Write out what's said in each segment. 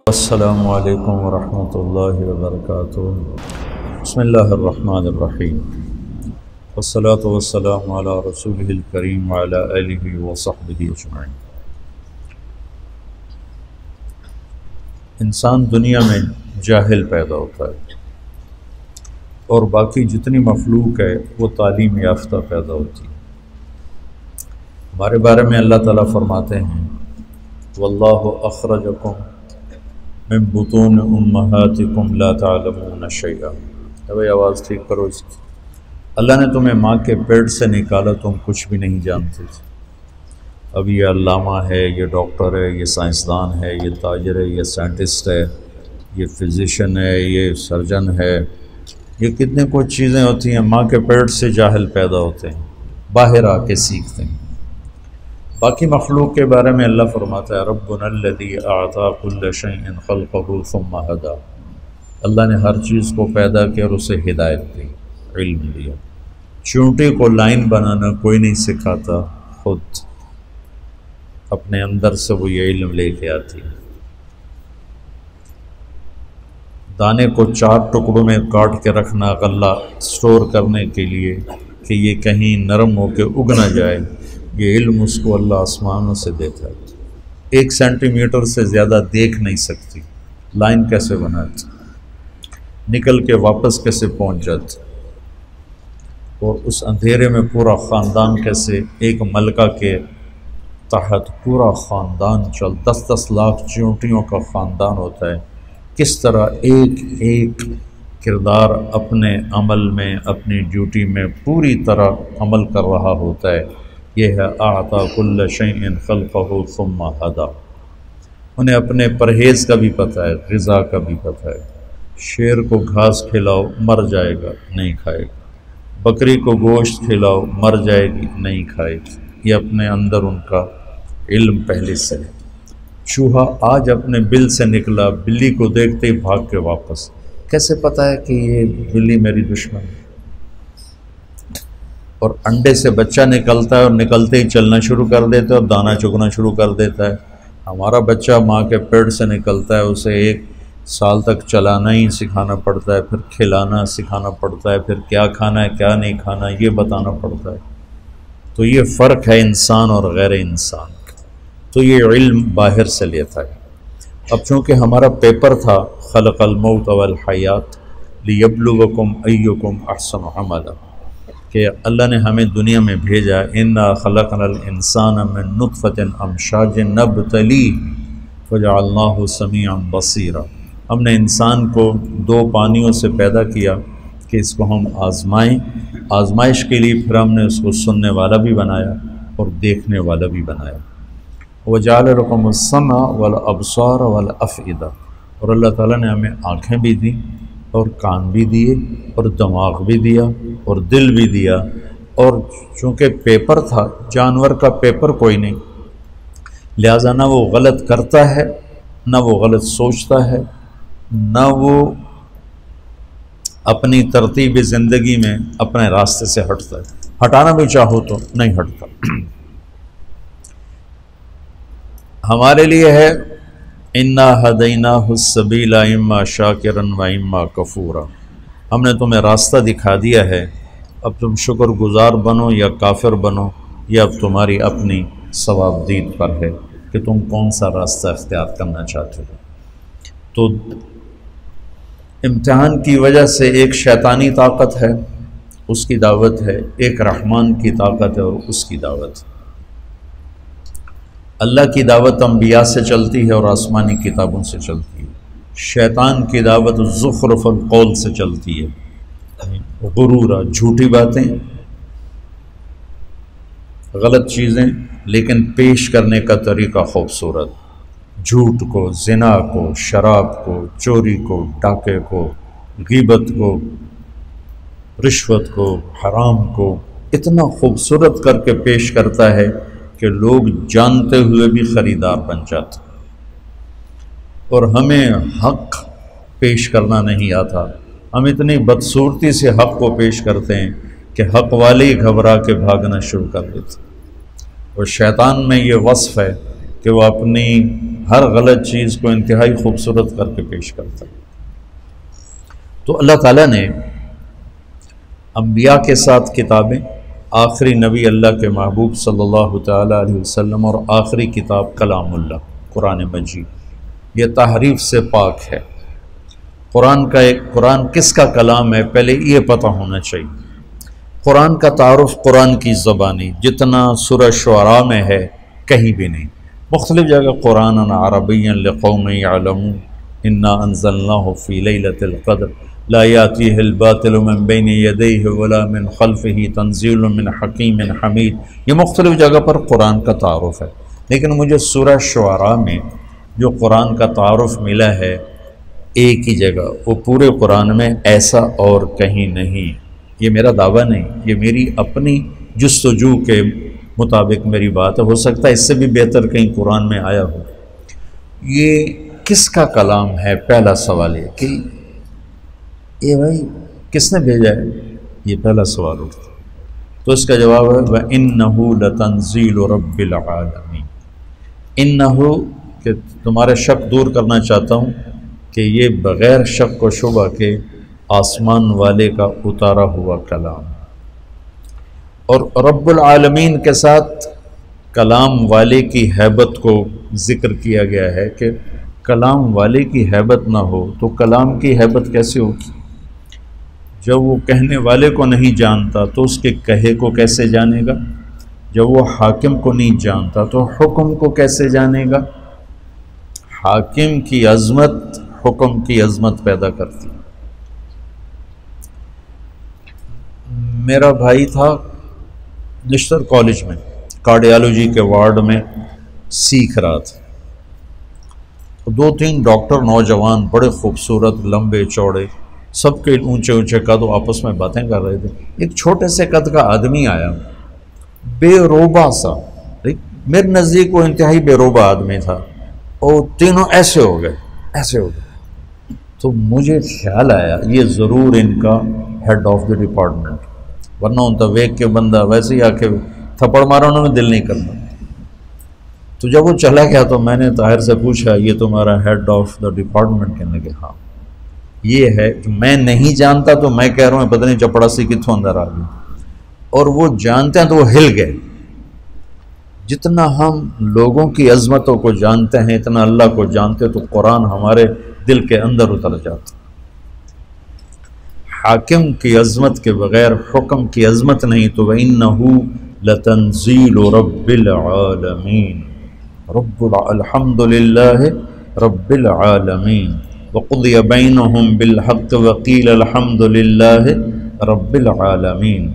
السلام علیکم ورحمۃ اللہ وبرکاتہ۔ بسم اللہ الرحمن الرحیم، والصلاة والسلام علی رسولہ الکریم وعلی آلہ وصحبہ اجمعین۔ انسان دنیا میں جاہل پیدا ہوتا ہے اور باقی جتنی مخلوق ہے وہ تعلیم یافتہ پیدا ہوتی ہے۔ ہمارے بارے میں اللہ تعالیٰ فرماتے ہیں واللہ اخرجکم من بطون امہاتکم لا تعلمون شیئا۔ بھائی آواز ٹھیک کرو اس کی۔ اللہ نے تمہیں ماں کے پیٹ سے نکالا، تم کچھ بھی نہیں جانتے تھے۔ اب یہ علامہ ہے، یہ ڈاکٹر ہے، یہ سائنسدان ہے، یہ تاجر ہے، یہ سائنٹسٹ ہے، یہ فزیشین ہے، یہ سرجن ہے، یہ کتنے کچھ چیزیں ہوتی ہیں۔ ماں کے پیٹ سے جاہل پیدا ہوتے ہیں، باہر آ کے سیکھتے ہیں۔ باقی مخلوق کے بارے میں اللہ فرماتا ہے ربنا الذی اعطی کل شیء خلقہ ثم ھدی۔ اللہ نے ہر چیز کو پیدا کیا اور اسے ہدایت دی، علم دیا۔ چونٹی کو لائن بنانا کوئی نہیں سکھاتا، خود اپنے اندر سے وہ یہ علم لے کے آتی ہے۔ دانے کو 4 ٹکڑوں میں کاٹ کے رکھنا غلہ سٹور کرنے کے لیے کہ یہ کہیں نرم ہو کے اگ نہ جائے، یہ علم اس کو اللہ آسمانوں سے دیتا ہے۔ 1 سینٹی میٹر سے زیادہ دیکھ نہیں سکتی، لائن کیسے بناتی، نکل کے واپس کیسے پہنچ جاتی، اور اس اندھیرے میں پورا خاندان کیسے ایک ملکہ کے تحت پورا خاندان 10 لاکھ چیونٹیوں کا خاندان ہوتا ہے، کس طرح ایک ایک کردار اپنے عمل میں، اپنی ڈیوٹی میں پوری طرح عمل کر رہا ہوتا ہے۔ یہ ہے اعطی کل شیء خلقہ ثم ھدی۔ انہیں اپنے پرہیز کا بھی پتہ ہے، غذا کا بھی پتہ ہے۔ شیر کو گھاس کھلاؤ مر جائے گا، نہیں کھائے گا۔ بکری کو گوشت کھلاؤ مر جائے گی، نہیں کھائے گی۔ یہ اپنے اندر ان کا علم پہلے سے ہے۔ چوہا آج اپنے بل سے نکلا، بلی کو دیکھتے ہی بھاگ کے واپس۔ کیسے پتہ ہے کہ یہ بلی میری دشمن ہے؟ اور انڈے سے بچہ نکلتا ہے اور نکلتے ہی چلنا شروع کر دیتا ہے اور دانہ چگنا شروع کر دیتا ہے۔ ہمارا بچہ ماں کے پیٹ سے نکلتا ہے، اسے 1 سال تک چلانا ہی سکھانا پڑتا ہے، پھر کھلانا سکھانا پڑتا ہے، پھر کیا کھانا ہے کیا نہیں کھانا یہ بتانا پڑتا ہے۔ تو یہ فرق ہے انسان اور غیر انسان کا۔ تو یہ علم باہر سے لیتا ہے۔ اب چونکہ ہمارا پیپر تھا خلق الموت والحیات لیبلوکم ایکم احسن عملا، کہ اللہ نے ہمیں دنیا میں بھیجا انا خلقنا الانسان من نطفۃ امشاج نبتلیہ فجعلناہ سمیعا بصیرا۔ ہم نے انسان کو 2 پانیوں سے پیدا کیا کہ اس کو ہم آزمائیں، آزمائش کے لیے پھر ہم نے اس کو سننے والا بھی بنایا اور دیکھنے والا بھی بنایا۔ وجعل لکم السمع والابصار والافئدہ، اور اللہ تعالیٰ نے ہمیں آنکھیں بھی دیں اور کان بھی دیے اور دماغ بھی دیا اور دل بھی دیا۔ اور چونکہ پیپر تھا، جانور کا پیپر کوئی نہیں، لہٰذا نہ وہ غلط کرتا ہے، نہ وہ غلط سوچتا ہے، نہ وہ اپنی ترتیب زندگی میں اپنے راستے سے ہٹتا ہے۔ ہٹانا بھی چاہو تو نہیں ہٹتا۔ ہمارے لیے ہے انا ہدیناہ السبیل اما شاکرا و اما کفورا۔ ہم نے تمہیں راستہ دکھا دیا ہے، اب تم شکر گزار بنو یا کافر بنو، یہ اب تمہاری اپنی ثواب دید پر ہے کہ تم کون سا راستہ اختیار کرنا چاہتے ہو۔ تو امتحان کی وجہ سے ایک شیطانی طاقت ہے، اس کی دعوت ہے، ایک رحمان کی طاقت ہے اور اس کی دعوت ہے۔ اللہ کی دعوت انبیاء سے چلتی ہے اور آسمانی کتابوں سے چلتی ہے۔ شیطان کی دعوت زخرف القول سے چلتی ہے، غرورا، جھوٹی باتیں، غلط چیزیں، لیکن پیش کرنے کا طریقہ خوبصورت، جھوٹ کو، زنا کو، شراب کو، چوری کو، ڈاکے کو، غیبت کو، رشوت کو، حرام کو اتنا خوبصورت کر کے پیش کرتا ہے کہ لوگ جانتے ہوئے بھی خریدار بن جاتے۔ اور ہمیں حق پیش کرنا نہیں آتا، ہم اتنی بدصورتی سے حق کو پیش کرتے ہیں کہ حق والے ہی گھبرا کے بھاگنا شروع کر دیتے۔ اور شیطان میں یہ وصف ہے کہ وہ اپنی ہر غلط چیز کو انتہائی خوبصورت کر کے پیش کرتا ہے۔ تو اللہ تعالیٰ نے انبیاء کے ساتھ کتابیں، آخری نبی اللہ کے محبوب صلی اللہ تعالیٰ علیہ وسلم، اور آخری کتاب کلام اللہ قرآن مجید، یہ تحریف سے پاک ہے۔ قرآن کس کا کلام ہے پہلے یہ پتہ ہونا چاہیے۔ قرآن کا تعارف قرآن کی زبانی جتنا سورہ شعراء میں ہے کہیں بھی نہیں۔ مختلف جگہ قرآن عربیًا لقوم یعلمون انا انزلناہ فی لیلۃ القدر لا یاتیہ الباطل من بین یدیہ ولا من خلفہ تنزیل من حکیم حمید، یہ مختلف جگہ پر قرآن کا تعارف ہے، لیکن مجھے سورہ شعراء میں جو قرآن کا تعارف ملا ہے ایک ہی جگہ، وہ پورے قرآن میں ایسا اور کہیں نہیں۔ یہ میرا دعویٰ نہیں، یہ میری اپنی جستجو کے مطابق میری بات ہے، ہو سکتا ہے اس سے بھی بہتر کہیں قرآن میں آیا ہو۔ یہ کس کا کلام ہے؟ پہلا سوال ہے کہ یہ بھائی کس نے بھیجا ہے، یہ پہلا سوال اٹھتا، تو اس کا جواب ہے وَإِنَّهُ لَتَنزِيلُ رَبِّ الْعَالَمِينَ۔ انہو کہ تمہارے شک دور کرنا چاہتا ہوں کہ یہ بغیر شک و شبہ کے آسمان والے کا اتارا ہوا کلام، اور رب العالمین کے ساتھ کلام والے کی ہیبت کو ذکر کیا گیا ہے کہ کلام والے کی ہیبت نہ ہو تو کلام کی ہیبت کیسے ہوگی؟ جب وہ کہنے والے کو نہیں جانتا تو اس کے کہے کو کیسے جانے گا؟ جب وہ حاکم کو نہیں جانتا تو حکم کو کیسے جانے گا؟ حاکم کی عظمت حکم کی عظمت پیدا کرتی۔ میرا بھائی تھا نشتر کالج میں کارڈیالوجی کے وارڈ میں سیکھ رہا تھا، دو تین ڈاکٹر نوجوان بڑے خوبصورت لمبے چوڑے سب کے اونچے اونچے قد آپس میں باتیں کر رہے تھے۔ ایک چھوٹے سے قد کا آدمی آیا، بے روبا سا، میرے نزدیک وہ انتہائی بے روبا آدمی تھا، اور تینوں ایسے ہو گئے۔ تو مجھے خیال آیا یہ ضرور ان کا ہیڈ آف دی ڈپارٹمنٹ، ورنہ ان کا ویک کے بندہ ویسے ہی آ کے تھپڑ مارا انہوں نے دل نہیں کرنا۔ تو جب وہ چلا گیا تو میں نے طاہر سے پوچھا یہ تمہارا ہیڈ آف دا ڈپارٹمنٹ؟ کہنے لگے ہاں۔ یہ ہے کہ میں نہیں جانتا تو میں کہہ رہا ہوں پتہ نہیں چپڑاسی کتوں اندر آ گئی، اور وہ جانتے ہیں تو وہ ہل گئے۔ جتنا ہم لوگوں کی عظمتوں کو جانتے ہیں اتنا اللہ کو جانتے تو قرآن ہمارے دل کے اندر اتر جاتا۔ حاکم کی عظمت کے بغیر حکم کی عظمت نہیں، تو وَإِنَّهُ لَتَنزِيلُ رَبِّ الْعَالَمِينَ الحمد للہ رب العالمین وَقُضِيَ بَيْنُهُمْ بِالْحَقِّ وَقِيلَ الْحَمْدُ لِلَّهِ رَبِّ الْعَالَمِينَ۔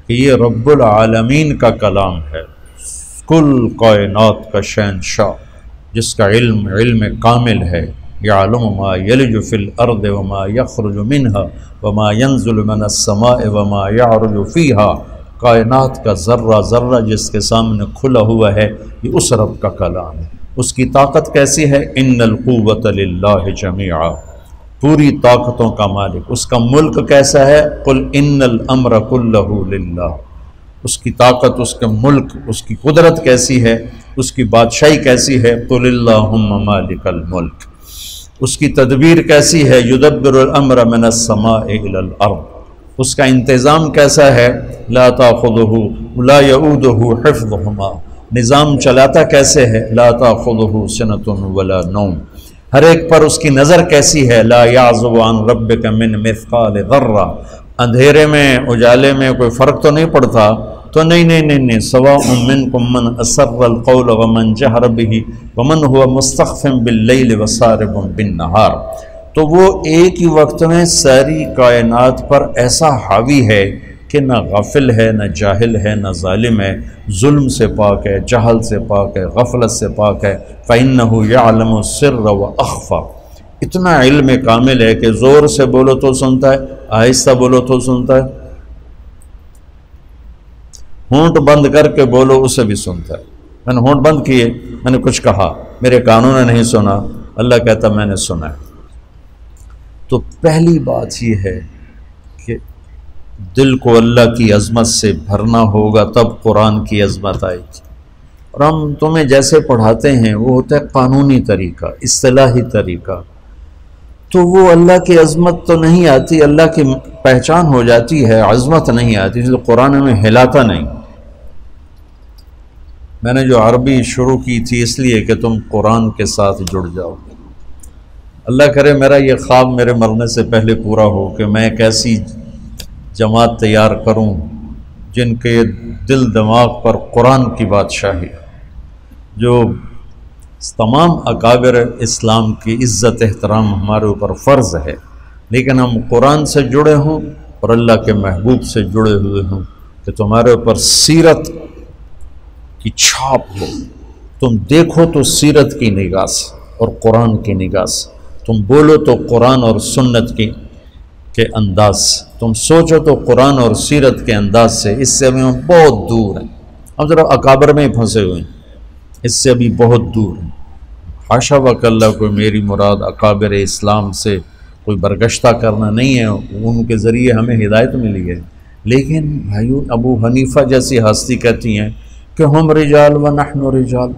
کہ یہ رب العالمین کا کلام ہے، کل کائنات کا شہنشاہ، جس کا علم کامل ہے۔ یعلم ما یلج فی الارض وما یخرج منها وما ینزل من السماء وما یعرج فیہا، کائنات کا ذرہ ذرہ جس کے سامنے کھلا ہوا ہے، یہ اس رب کا کلام ہے۔ اس کی طاقت کیسی ہے؟ ان القوۃ للہ جمیعا، پوری طاقتوں کا مالک۔ اس کا ملک کیسا ہے؟ قل ان الامر کلہ للہ، اس کی طاقت، اس کا ملک، اس کی قدرت کیسی ہے، اس کی بادشاہی کیسی ہے؟ قل اللہم مالک الملک۔ اس کی تدبیر کیسی ہے؟ یدبر الامر من السماء الی الارض، اس کا انتظام کیسا ہے؟ لا تاخذہ لا یعودہ حفظہما، نظام چلاتا کیسے ہے؟ لا تاخذہ سنۃ ولا نوم، ہر ایک پر اس کی نظر کیسی ہے؟ لا یعزب عن ربک من مثقال ذرہ، اندھیرے میں اجالے میں کوئی فرق تو نہیں پڑتا؟ تو نہیں، سواء منکم من اسر القول ومن جہر بہ ومن هو مستخف باللیل وسارب بالنہار۔ تو وہ ایک ہی وقت میں ساری کائنات پر ایسا حاوی ہے کہ نہ غافل ہے، نہ جاہل ہے، نہ ظالم ہے، ظلم سے پاک ہے، جہل سے پاک ہے، غفلت سے پاک ہے۔ فإنہ یعلم السر وأخفى، اتنا علم کامل ہے کہ زور سے بولو تو سنتا ہے، آہستہ بولو تو سنتا ہے، ہونٹ بند کر کے بولو اسے بھی سنتا ہے۔ میں نے ہونٹ بند کیے، میں نے کچھ کہا، میرے کانوں نے نہیں سنا، اللہ کہتا میں نے سنا ہے۔ تو پہلی بات یہ ہے کہ دل کو اللہ کی عظمت سے بھرنا ہوگا، تب قرآن کی عظمت آئے گی۔ اور ہم تمہیں جیسے پڑھاتے ہیں وہ ہوتا ہے قانونی طریقہ، اصطلاحی طریقہ، تو وہ اللہ کی عظمت تو نہیں آتی، اللہ کی پہچان ہو جاتی ہے، عظمت نہیں آتی، جو قرآن میں ہلاتا نہیں۔ میں نے جو عربی شروع کی تھی اس لیے کہ تم قرآن کے ساتھ جڑ جاؤ۔ اللہ کرے میرا یہ خواب میرے مرنے سے پہلے پورا ہو کہ میں ایک ایسی جماعت تیار کروں جن کے دل دماغ پر قرآن کی بادشاہی، جو تمام اکابر اسلام کی عزت احترام ہمارے اوپر فرض ہے، لیکن ہم قرآن سے جڑے ہوں اور اللہ کے محبوب سے جڑے ہوئے ہوں، کہ تمہارے اوپر سیرت کی چھاپ ہو، تم دیکھو تو سیرت کی نگاہ سے اور قرآن کی نگاہ سے، تم بولو تو قرآن اور سنت کے انداز سے، تم سوچو تو قرآن اور سیرت کے انداز سے۔ اس سے ابھی ہم بہت دور ہیں، ہم ذرا اکابر میں ہی پھنسے ہوئے ہیں، اس سے ابھی بہت دور ہیں۔ حاشا وکلا کوئی میری مراد اکابر اسلام سے کوئی برگشتہ کرنا نہیں ہے، ان کے ذریعے ہمیں ہدایت ملی ہے، لیکن بھائیو ابو حنیفہ جیسی ہستی کہتی ہیں کہ ہم رجال و نحن رجال،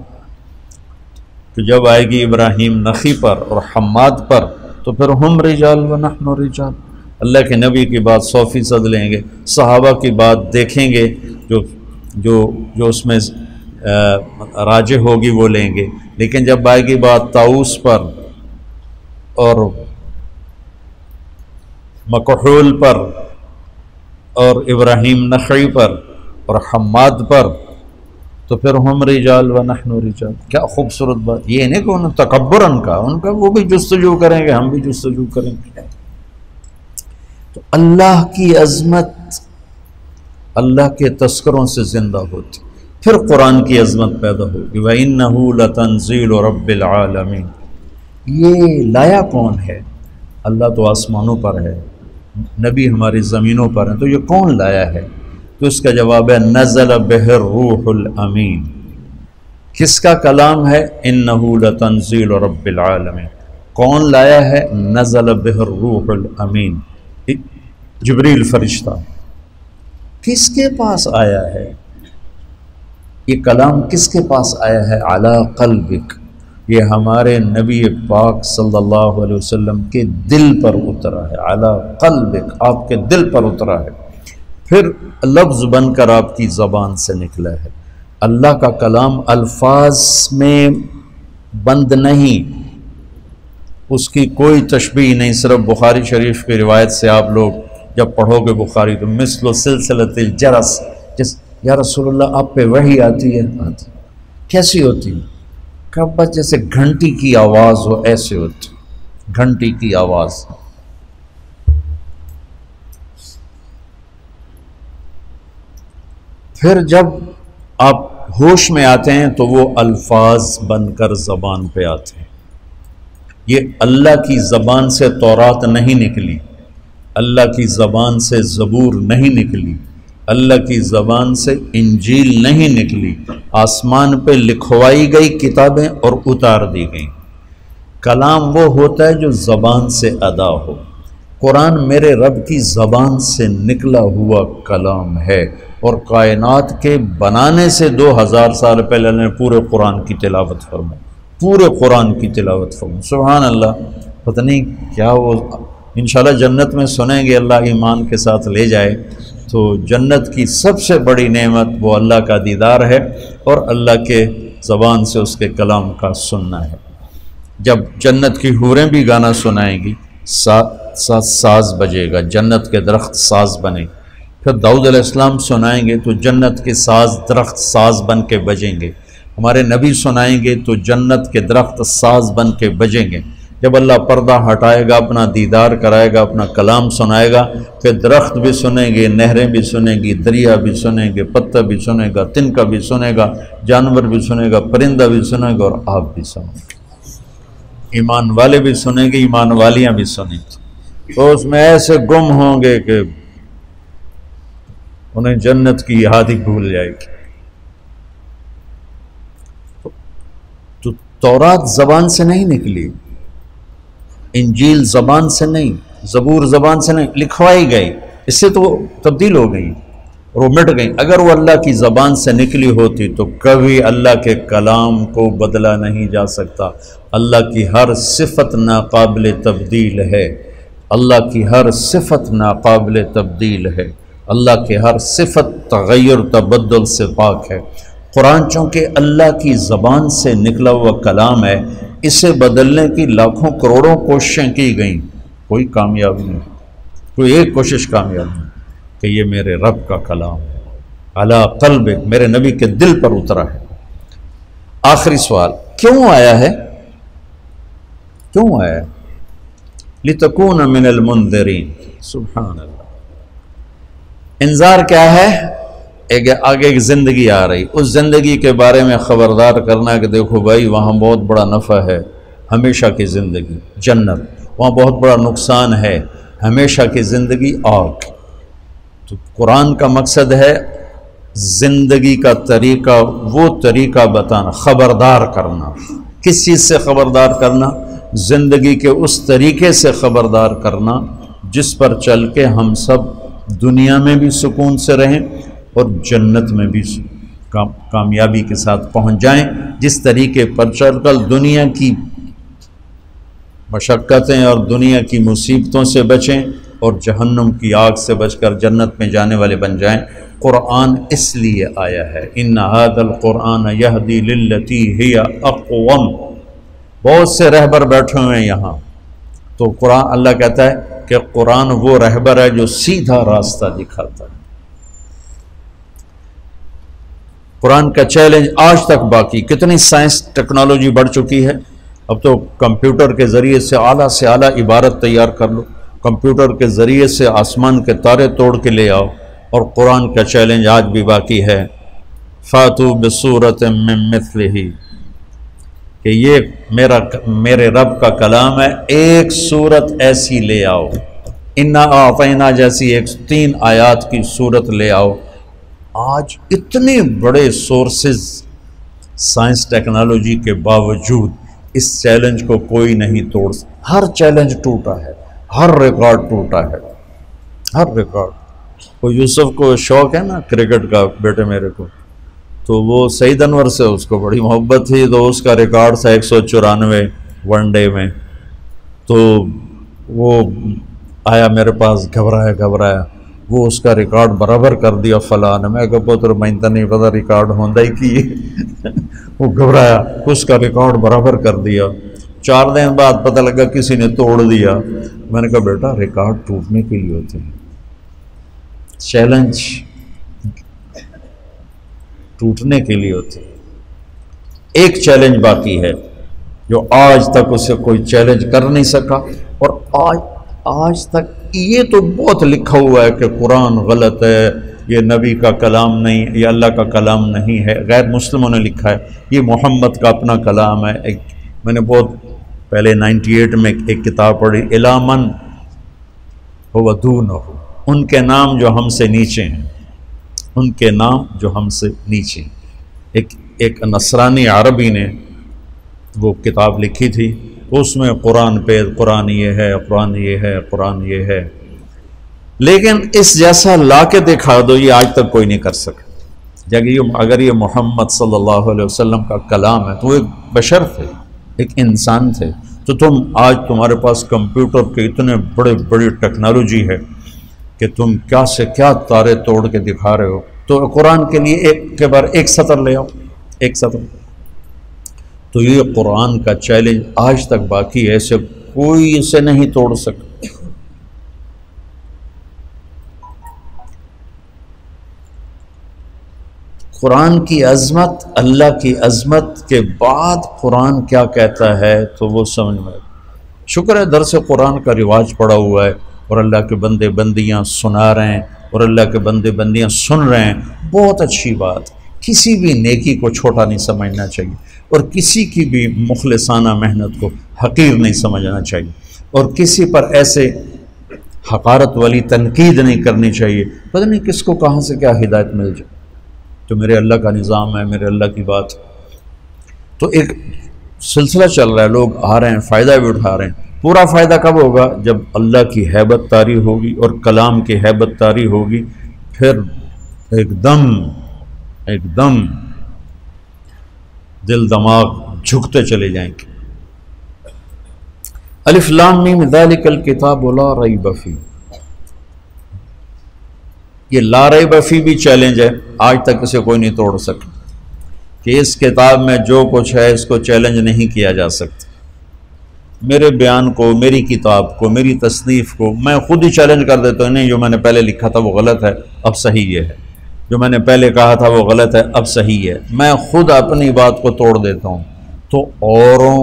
تو جب آئے گی ابراہیم نخی پر اور حماد پر تو پھر ہم رجال و نحن رجال۔ اللہ کے نبی کی بات 100% لیں گے، صحابہ کی بات دیکھیں گے، جو اس میں راجح ہوگی وہ لیں گے، لیکن جب آئے گی بات طاؤس پر اور مکحول پر اور ابراہیم نخعی پر اور حماد پر تو پھر ہم رجال و نحن رجال۔ کیا خوبصورت بات، یہ نہیں کہ انہوں تکبر ان کا وہ بھی جستجو کریں گے، ہم بھی جستجو کریں گے۔ تو اللہ کی عظمت اللہ کے تذکروں سے زندہ ہوتی، پھر قرآن کی عظمت پیدا ہوگی۔ وَإِنَّهُ لَتَنزِيلُ رَبِّ الْعَالَمِينَ۔ یہ لایا کون ہے؟ اللہ تو آسمانوں پر ہے، نبی ہماری زمینوں پر ہیں، تو یہ کون لایا ہے؟ تو اس کا جواب ہے نزل بہ الروح الامین۔ کس کا کلام ہے؟ انہ لتنزیل رب العالمین۔ کون لایا ہے؟ نزل بہ الروح الامین، جبریل فرشتہ۔ کس کے پاس آیا ہے یہ کلام؟ کس کے پاس آیا ہے؟ علی قلبک، یہ ہمارے نبی پاک صلی اللہ علیہ وسلم کے دل پر اترا ہے۔ علی قلبک، آپ کے دل پر اترا ہے، پھر لفظ بن کر آپ کی زبان سے نکلا ہے۔ اللہ کا کلام الفاظ میں بند نہیں، اس کی کوئی تشبیہ نہیں۔ صرف بخاری شریف کی روایت سے آپ لوگ جب پڑھو گے بخاری تو مثل سلسلۃ الجرس، یا رسول اللہ آپ پہ وحی آتی ہے؟ آتی۔ کیسی ہوتی ہے؟ کہ بس جیسے گھنٹی کی آواز ہو، ایسے ہوتی گھنٹی کی آواز۔ پھر جب آپ ہوش میں آتے ہیں تو وہ الفاظ بن کر زبان پہ آتے ہیں۔ یہ اللہ کی زبان سے تورات نہیں نکلی، اللہ کی زبان سے زبور نہیں نکلی، اللہ کی زبان سے انجیل نہیں نکلی، آسمان پہ لکھوائی گئی کتابیں اور اتار دی گئیں۔ کلام وہ ہوتا ہے جو زبان سے ادا ہو۔ قرآن میرے رب کی زبان سے نکلا ہوا کلام ہے، اور کائنات کے بنانے سے 2000 سال پہلے اللہ نے پورے قرآن کی تلاوت فرمائی، پورے قرآن کی تلاوت فرمائی۔ سبحان اللہ، پتہ نہیں کیا وہ انشاءاللہ جنت میں سنیں گے، اللہ ایمان کے ساتھ لے جائے تو جنت کی سب سے بڑی نعمت وہ اللہ کا دیدار ہے اور اللہ کے زبان سے اس کے کلام کا سننا ہے۔ جب جنت کی حوریں بھی گانا سنائیں گی، ساز بجے گا، جنت کے درخت ساز بنے۔ پھر داؤد علیہ السلام سنائیں گے تو جنت کے ساز درخت ساز بن کے بجیں گے۔ ہمارے نبی سنائیں گے تو جنت کے درخت ساز بن کے بجیں گے۔ جب اللہ پردہ ہٹائے گا، اپنا دیدار کرائے گا، اپنا کلام سنائے گا، پھر درخت بھی سنیں گے، نہریں بھی سنیں گی، دریا بھی سنیں گے، پتہ بھی سنے گا، تنکا بھی سنے گا، جانور بھی سنے گا، پرندہ بھی سنے گا، اور آپ بھی سنیں گے۔ ایمان والے بھی سنیں گے، ایمان والیاں بھی سنیں گے، تو اس میں ایسے گم ہوں گے کہ انہیں جنت کی یاد ہی بھول جائے گی۔ تو تورات زبان سے نہیں نکلی، انجیل زبان سے نہیں، زبور زبان سے نہیں، لکھوائی گئی، اس سے تو تبدیل ہو گئی۔ اور وہ مٹ گئیں۔ اگر وہ اللہ کی زبان سے نکلی ہوتی تو کبھی اللہ کے کلام کو بدلا نہیں جا سکتا۔ اللہ کی ہر صفت ناقابل تبدیل ہے، اللہ کی ہر صفت ناقابل تبدیل ہے، اللہ کی ہر صفت تغیر تبدل سے پاک ہے۔ قرآن چونکہ اللہ کی زبان سے نکلا ہوا کلام ہے، اسے بدلنے کی لاکھوں کروڑوں کوششیں کی گئیں، کوئی کامیاب نہیں، کوئی ایک کوشش کامیاب نہیں کہ یہ میرے رب کا کلام ہے، علی قلب، میرے نبی کے دل پر اترا ہے۔ آخری سوال، کیوں آیا ہے؟ کیوں آیا ہے؟ لِتَكُونَ مِنَ الْمُنذِرِينَ، سبحان اللہ۔ انذار کیا ہے؟ آگے ایک زندگی آ رہی، اس زندگی کے بارے میں خبردار کرنا کہ دیکھو بھائی وہاں بہت بڑا نفع ہے، ہمیشہ کی زندگی جنت، وہاں بہت بڑا نقصان ہے، ہمیشہ کی زندگی آگ۔ تو قرآن کا مقصد ہے زندگی کا طریقہ، وہ طریقہ بتانا، خبردار کرنا۔ کس چیز سے خبردار کرنا؟ زندگی کے اس طریقے سے خبردار کرنا جس پر چل کے ہم سب دنیا میں بھی سکون سے رہیں اور جنت میں بھی کامیابی کے ساتھ پہنچ جائیں، جس طریقے پر چل کر دنیا کی مشقتیں اور دنیا کی مصیبتوں سے بچیں اور جہنم کی آگ سے بچ کر جنت میں جانے والے بن جائیں۔ قرآن اس لیے آیا ہے، ان ھذا القرآن یہدی للتی ہی اقوم۔ بہت سے رہبر بیٹھے ہوئے ہیں یہاں، تو قرآن، اللہ کہتا ہے کہ قرآن وہ رہبر ہے جو سیدھا راستہ دکھاتا ہے۔ قرآن کا چیلنج آج تک باقی، کتنی سائنس ٹیکنالوجی بڑھ چکی ہے، اب تو کمپیوٹر کے ذریعے سے اعلیٰ عبارت تیار کر لو، کمپیوٹر کے ذریعے سے آسمان کے تارے توڑ کے لے آؤ، اور قرآن کا چیلنج آج بھی باقی ہے، فاتو بصورت من مثلہ، کہ یہ میرے رب کا کلام ہے، ایک صورت ایسی لے آؤ، انا اعطینا جیسی ایک 3 آیات کی صورت لے آؤ۔ آج اتنے بڑے سورسز سائنس ٹیکنالوجی کے باوجود اس چیلنج کو کوئی نہیں توڑ سکتا۔ ہر چیلنج ٹوٹا ہے، ہر ریکارڈ ٹوٹا ہے، ہر ریکارڈ۔ وہ یوسف کو شوق ہے نا کرکٹ کا، بیٹے میرے کو، تو وہ سعید انور سے اس کو بڑی محبت تھی، تو اس کا ریکارڈ تھا 194 ون ڈے میں، تو وہ آیا میرے پاس گھبرایا، وہ اس کا ریکارڈ برابر کر دیا فلاں نے۔ میں کہا پتر میں تو نہیں پتا ریکارڈ ہوندہ ہی کی وہ گھبرایا، اس کا ریکارڈ برابر کر دیا۔ 4 دن بعد پتہ لگا کسی نے توڑ دیا۔ میں نے کہا بیٹا ریکارڈ ٹوٹنے کے لیے ہوتے ہیں، چیلنج ٹوٹنے کے لیے ہوتے ہیں۔ ایک چیلنج باقی ہے جو آج تک اسے کوئی چیلنج کر نہیں سکا، اور آج تک یہ تو بہت لکھا ہوا ہے کہ قرآن غلط ہے، یہ نبی کا کلام نہیں، یہ اللہ کا کلام نہیں ہے، غیر مسلموں نے لکھا ہے، یہ محمد کا اپنا کلام ہے۔ میں نے بہت پہلے 98 میں ایک کتاب پڑھی، اِلیٰ مَنْ هُوَ دُونَهُ، ان کے نام جو ہم سے نیچے ہیں، ان کے نام جو ہم سے نیچے ہیں۔ ایک نصرانی عربی نے وہ کتاب لکھی تھی، اس میں قرآن پہ قرآن یہ ہے، قرآن یہ ہے، قرآن یہ ہے، لیکن اس جیسا لا کے دکھا دو یہ آج تک کوئی نہیں کر سکا۔ اگر یہ محمد صلی اللہ علیہ وسلم کا کلام ہے تو وہ ایک بشر تھے، ایک انسان تھے، تو آج تمہارے پاس کمپیوٹر کے اتنے بڑی ٹیکنالوجی ہے کہ تم کیا سے کیا تارے توڑ کے دکھا رہے ہو، تو قرآن کے لیے ایک کے بار ایک سطر لے آؤ، ایک سطر۔ تو یہ قرآن کا چیلنج آج تک باقی ہے، اسے کوئی اسے نہیں توڑ سکتا۔ قرآن کی عظمت، اللہ کی عظمت کے بعد قرآن کیا کہتا ہے تو وہ سمجھ میں شکر ہے درس قرآن کا رواج پڑا ہوا ہے، اور اللہ کے بندے بندیاں سنا رہے ہیں، اور اللہ کے بندے بندیاں سن رہے ہیں، بہت اچھی بات۔ کسی بھی نیکی کو چھوٹا نہیں سمجھنا چاہیے، اور کسی کی بھی مخلصانہ محنت کو حقیر نہیں سمجھنا چاہیے، اور کسی پر ایسے حقارت والی تنقید نہیں کرنی چاہیے، پتہ نہیں کس کو کہاں سے کیا ہدایت مل جائے، تو میرے اللہ کا نظام ہے، میرے اللہ کی بات۔ تو ایک سلسلہ چل رہا ہے، لوگ آ رہے ہیں، فائدہ بھی اٹھا رہے ہیں۔ پورا فائدہ کب ہوگا؟ جب اللہ کی ہیبت طاری ہوگی اور کلام کی ہیبت طاری ہوگی، پھر ایک دم دل دماغ جھکتے چلے جائیں گے۔ الف لام میم ذالک الکتاب لا ریب فیہ، یہ لا ریب فیہ بھی چیلنج ہے، آج تک اسے کوئی نہیں توڑ سکا کہ اس کتاب میں جو کچھ ہے اس کو چیلنج نہیں کیا جا سکتا۔ میرے بیان کو، میری کتاب کو، میری تصنیف کو میں خود ہی چیلنج کر دیتا ہوں، نہیں جو میں نے پہلے لکھا تھا وہ غلط ہے، اب صحیح یہ ہے، جو میں نے پہلے کہا تھا وہ غلط ہے، اب صحیح ہے، میں خود اپنی بات کو توڑ دیتا ہوں۔ تو اوروں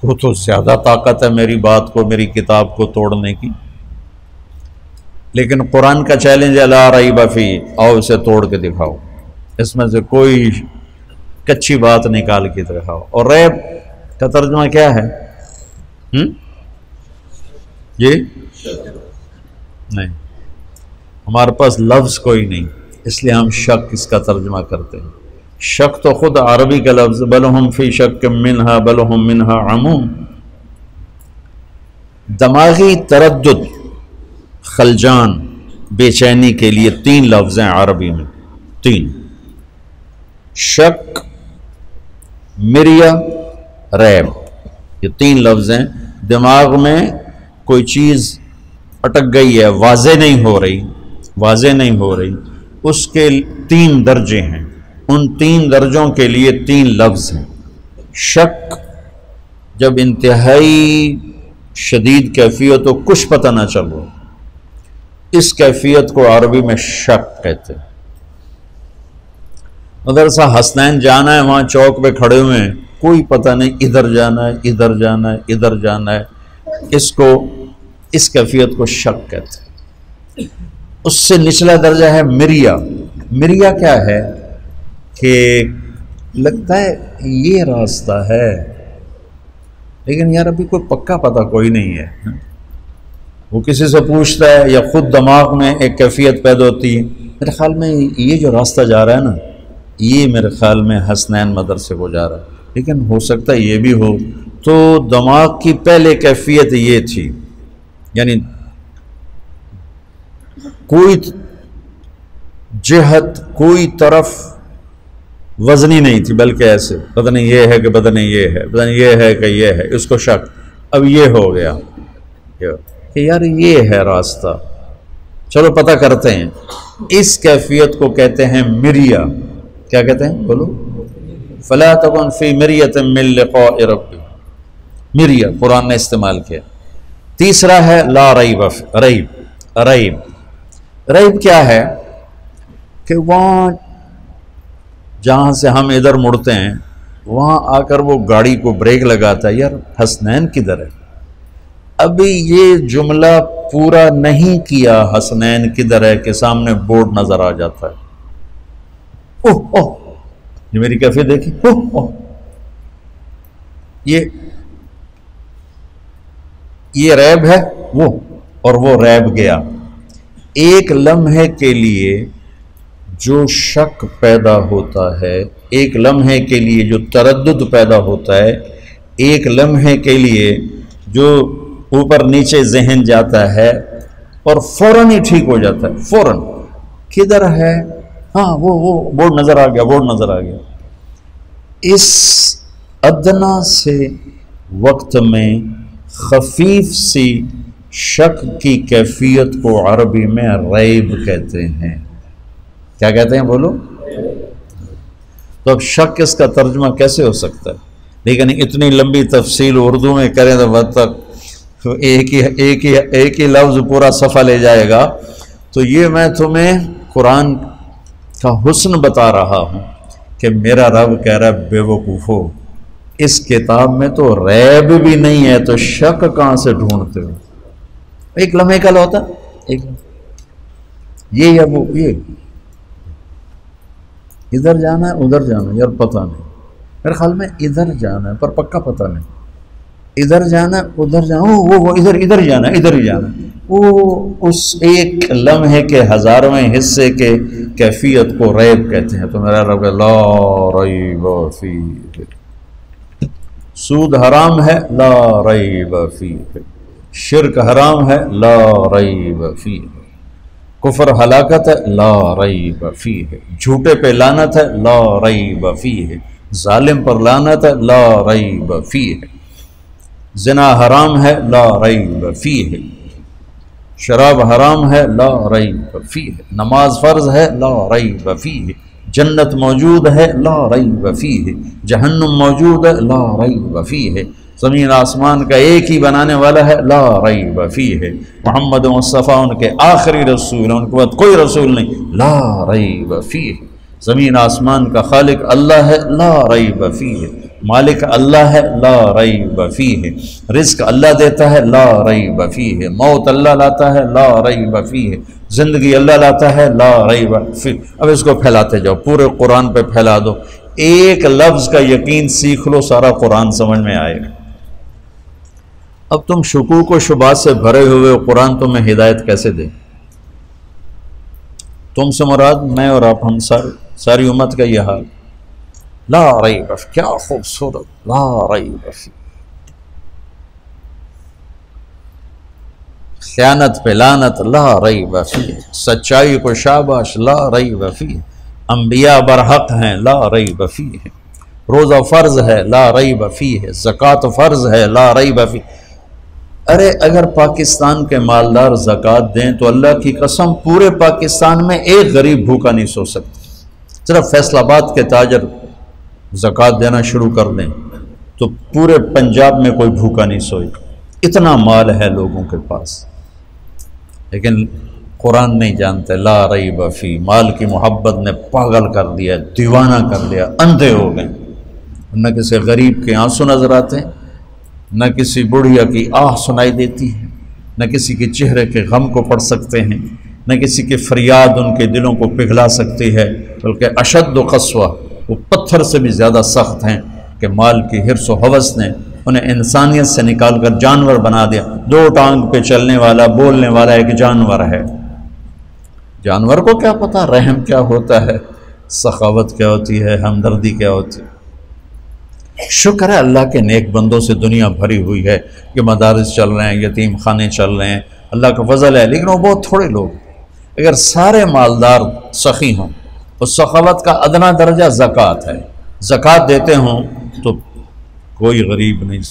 کو تو زیادہ طاقت ہے میری بات کو، میری کتاب کو توڑنے کی، لیکن قرآن کا چیلنج ہے لا ریب فیہ، آؤ اسے توڑ کے دکھاؤ، اس میں سے کوئی کچی بات نکال کے دکھاؤ۔ اور ریب کا ترجمہ کیا ہے؟ یہ نہیں، ہمارے پاس لفظ کوئی نہیں، اس لیے ہم شک اس کا ترجمہ کرتے ہیں۔ شک تو خود عربی کا لفظ، بل ہم فی شک منہا بل ہم منہا عمون، دماغی تردد، خلجان، بے چینی کے لیے تین لفظ ہیں عربی میں، تین: شک، مریا، ریب، یہ تین لفظ ہیں۔ دماغ میں کوئی چیز اٹک گئی ہے، واضح نہیں ہو رہی، اس کے تین درجے ہیں، ان تین درجوں کے لیے تین لفظ ہیں۔ شک جب انتہائی شدید کیفیت ہو، کچھ پتہ نہ چل رہا، اس کیفیت کو عربی میں شک کہتے ہیں۔ مدرسہ حسنین جانا ہے، وہاں چوک پہ کھڑے ہوئے ہیں، کوئی پتہ نہیں، ادھر جانا ہے، ادھر جانا ہے، ادھر جانا ہے، اس کیفیت کو شک کہتے ہیں۔ اس سے نچلا درجہ ہے مریا۔ مریا کیا ہے کہ لگتا ہے یہ راستہ ہے، لیکن یار ابھی کوئی پکا پتہ کوئی نہیں ہے، وہ کسی سے پوچھتا ہے یا خود دماغ میں ایک کیفیت پیدا ہوتی ہے، میرے خیال میں یہ جو راستہ جا رہا ہے نا، یہ میرے خیال میں حسنین مدرسے کو جا رہا ہے، لیکن ہو سکتا ہے یہ بھی ہو۔ تو دماغ کی پہلے کیفیت یہ تھی، یعنی کوئی جہت، کوئی طرف وزنی نہیں تھی، بلکہ ایسے پتہ نہیں یہ ہے کہ پتہ نہیں یہ ہے، پتہ نہیں یہ ہے کہ یہ ہے، اس کو شک۔ اب یہ ہو گیا کہ یار یہ ہے راستہ، چلو پتہ کرتے ہیں۔ اس کیفیت کو کہتے ہیں مریا۔ کیا کہتے ہیں؟ بولو۔ فلا تکن فی مریۃ من لقاء ربک، مریا قرآن نے استعمال کیا۔ تیسرا ہے لا ریب، ریب کیا ہے کہ وہاں جہاں سے ہم ادھر مڑتے ہیں، وہاں آ کر وہ گاڑی کو بریک لگاتا ہے، یار حسنین کدھر ہے؟ ابھی یہ جملہ پورا نہیں کیا، حسنین کدھر ہے، کہ سامنے بورڈ نظر آ جاتا ہے، اوہ اوہ یہ میری کیفیت دیکھی، اوہ اوہ یہ ریب ہے وہ، اور وہ ریب گیا۔ ایک لمحے کے لیے جو شک پیدا ہوتا ہے، ایک لمحے کے لیے جو تردد پیدا ہوتا ہے، ایک لمحے کے لیے جو اوپر نیچے ذہن جاتا ہے اور فوراً ہی ٹھیک ہو جاتا ہے، فوراً کدھر ہے، ہاں وہ بورڈ نظر آ گیا، بورڈ نظر آ گیا۔ اس ادنا سے وقت میں خفیف سی شک کی کیفیت کو عربی میں ریب کہتے ہیں۔ کیا کہتے ہیں؟ بولو۔ تو اب شک اس کا ترجمہ کیسے ہو سکتا ہے؟ لیکن اتنی لمبی تفصیل اردو میں کریں تو بہت تک ایک ہی لفظ پورا صفحہ لے جائے گا۔ تو یہ میں تمہیں قرآن کا حسن بتا رہا ہوں کہ میرا رب کہہ رہا ہے بے وقوفو، اس کتاب میں تو ریب بھی نہیں ہے، تو شک کہاں سے ڈھونڈتے ہو؟ ایک لمحے کا ہوتا ایک یہ یا وہ، یہ ادھر جانا ہے ادھر جانا ہے، یار پتہ نہیں، میرے خیال میں ادھر جانا ہے پر پکا پتہ نہیں، ادھر جانا ہے ادھر جانا، وہ ادھر ہی جانا ہے، ادھر ہی جانا ہے۔ وہ اس ایک لمحے کے ہزارویں حصے کے کیفیت کو ریب کہتے ہیں۔ تو میرا رب لا ریب فیہ، سود حرام ہے لا ریب فیہ، شرک حرام ہے لا ریب فیہ، کفر ہلاکت ہے، لا ریب فیہ، جھوٹے پہ لعنت ہے، لا ریب فیہ، ظالم پر لعنت ہے، لا ریب فیہ، زنا حرام ہے، لا ریب فیہ، شراب حرام ہے، لا ریب فیہ، نماز فرض ہے، لا ریب فیہ، جنت موجود ہے، لا ریب فیہ، جہنم موجود ہے، لا ریب فیہ، زمین آسمان کا ایک ہی بنانے والا ہے، لا ریب فیہ، محمد مصطفیٰ ان کے آخری رسول ہیں، ان کے بعد کوئی رسول نہیں، لا ریب فیہ، زمین آسمان کا خالق اللہ ہے، لا ریب فیہ، مالک اللہ ہے، لا ریب فیہ، رزق اللہ دیتا ہے، لا ریب فیہ، موت اللہ لاتا ہے، لا ریب فیہ، زندگی اللہ لاتا ہے، لا ریب فیہ۔ اب اس کو پھیلاتے جاؤ، پورے قرآن پہ پھیلا دو، ایک لفظ کا یقین سیکھ لو، سارا قرآن سمجھ میں آئے گا۔ اب تم شکوک و شبہات سے بھرے ہوئے قرآن تمہیں ہدایت کیسے دے؟ تم سے مراد میں اور آپ، ہم ساری امت کا یہ حال، لا ریب فیہ، کیا خوبصورت، لا ریب فیہ، خیانت پہ لعنت، لا ریب فیہ، سچائی کو شاباش، لا ریب فیہ، انبیاء برحق ہیں، لا ریب فیہ، روزہ فرض ہے، لا ریب فیہ، زکوٰۃ فرض ہے، لا ریب فیہ۔ ارے اگر پاکستان کے مالدار زکوٰۃ دیں تو اللہ کی قسم پورے پاکستان میں ایک غریب بھوکا نہیں سو سکتا، صرف فیصل آباد کے تاجر زکوٰۃ دینا شروع کر دیں تو پورے پنجاب میں کوئی بھوکا نہیں سوئے، اتنا مال ہے لوگوں کے پاس، لیکن قرآن نہیں جانتے، لا ریب فیہ، مال کی محبت نے پاگل کر دیا، دیوانہ کر دیا، اندھے ہو گئے، نہ کسی غریب کے آنسو نظر آتے ہیں، نہ کسی بڑھیا کی آہ سنائی دیتی ہے، نہ کسی کے چہرے کے غم کو پڑھ سکتے ہیں، نہ کسی کی فریاد ان کے دلوں کو پگھلا سکتی ہے، بلکہ اشد و قسوہ، وہ پتھر سے بھی زیادہ سخت ہیں کہ مال کی حرص و ہوس نے انہیں انسانیت سے نکال کر جانور بنا دیا۔ دو ٹانگ پہ چلنے والا، بولنے والا ایک جانور ہے، جانور کو کیا پتا رحم کیا ہوتا ہے، سخاوت کیا ہوتی ہے، ہمدردی کیا ہوتی ہے۔ شکر ہے اللہ کے نیک بندوں سے دنیا بھری ہوئی ہے، کہ مدارس چل رہے ہیں، یتیم خانے چل رہے ہیں، اللہ کا فضل ہے، لیکن وہ بہت تھوڑے لوگ۔ اگر سارے مالدار سخی ہوں، تو سخاوت کا ادنا درجہ زکوٰۃ ہے، زکوٰۃ دیتے ہوں تو کوئی غریب نہیں